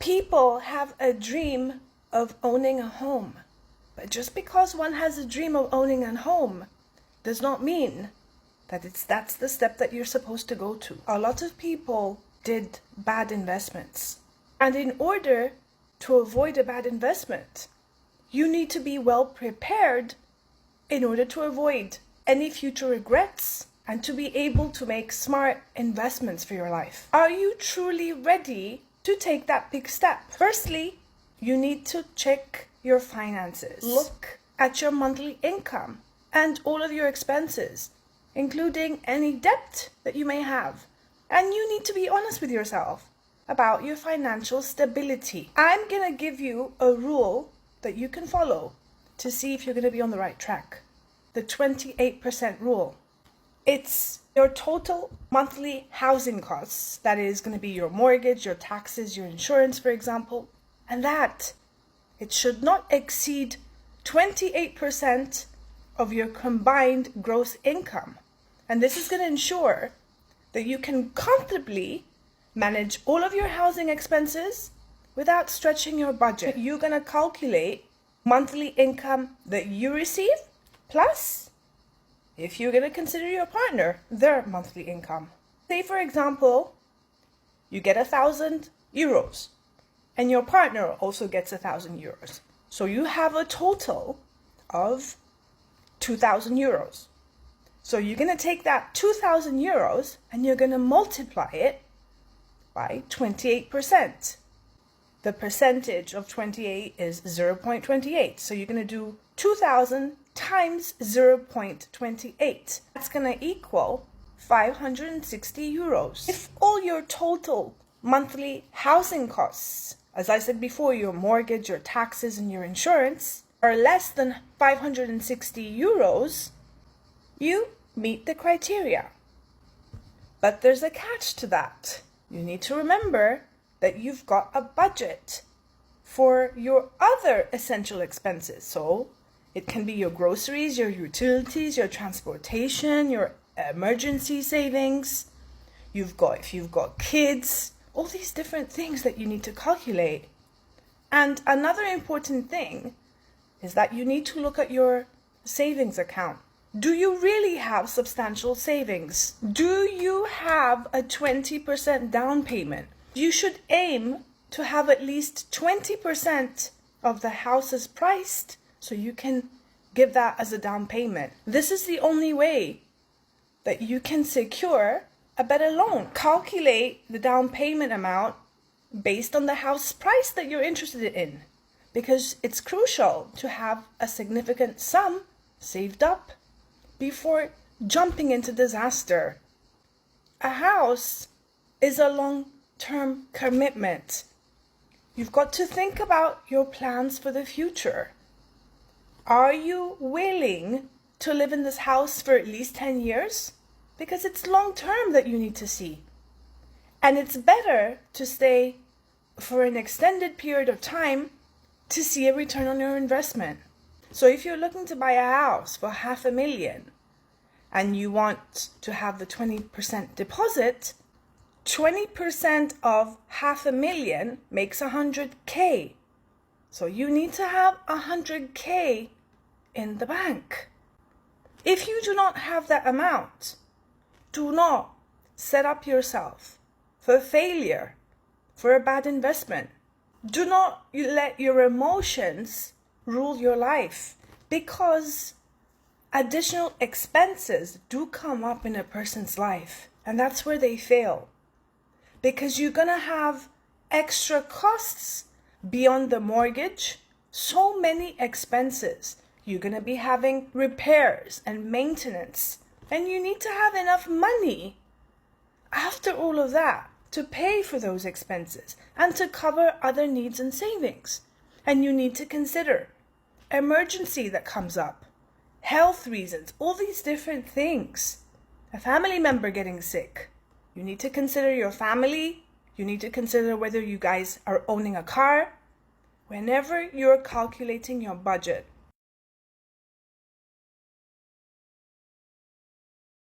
People have a dream of owning a home, but just because one has a dream of owning a home does not mean that that's the step that you're supposed to go to. A lot of people did bad investments, and in order to avoid a bad investment, you need to be well prepared in order to avoid any future regrets and to be able to make smart investments for your life. Are you truly ready to take that big step? Firstly, you need to check your finances. Look at your monthly income and all of your expenses, including any debt that you may have. And you need to be honest with yourself about your financial stability. I'm going to give you a rule that you can follow to see if you're going to be on the right track. The 28% rule. It's your total monthly housing costs. That is going to be your mortgage, your taxes, your insurance, for example. And that it should not exceed 28% of your combined gross income. And this is going to ensure that you can comfortably manage all of your housing expenses without stretching your budget. You're going to calculate monthly income that you receive, plus, if you're going to consider your partner, their monthly income. Say, for example, you get 1,000 euros and your partner also gets 1,000 euros. So you have a total of 2,000 euros. So you're going to take that 2,000 euros and you're going to multiply it by 28%. The percentage of 28 is 0.28. So you're going to do 2,000 times 0.28. That's going to equal 560 euros. If all your total monthly housing costs, as I said before, your mortgage, your taxes, and your insurance, are less than 560 euros, you meet the criteria. But there's a catch to that. You need to remember that you've got a budget for your other essential expenses. So it can be your groceries, your utilities, your transportation, your emergency savings. If you've got kids, all these different things that you need to calculate. And another important thing is that you need to look at your savings account. Do you really have substantial savings? Do you have a 20% down payment? You should aim to have at least 20% of the houses priced so you can give that as a down payment. This is the only way that you can secure a better loan. Calculate the down payment amount based on the house price that you're interested in, because it's crucial to have a significant sum saved up before jumping into disaster. A house is a long-term commitment. You've got to think about your plans for the future. Are you willing to live in this house for at least 10 years? Because it's long-term that you need to see. And it's better to stay for an extended period of time to see a return on your investment. So if you're looking to buy a house for 500,000 and you want to have the 20% deposit, 20% of 500,000 makes 100K. So you need to have 100K in the bank. If you do not have that amount, do not set up yourself for failure, for a bad investment. Do not let your emotions rule your life, because additional expenses do come up in a person's life, and that's where they fail. Because you're going to have extra costs beyond the mortgage, so many expenses. You're going to be having repairs and maintenance, and you need to have enough money after all of that to pay for those expenses and to cover other needs and savings. And you need to consider emergency that comes up, health reasons, all these different things. A family member getting sick. You need to consider your family. You need to consider whether you guys are owning a car. Whenever you're calculating your budget,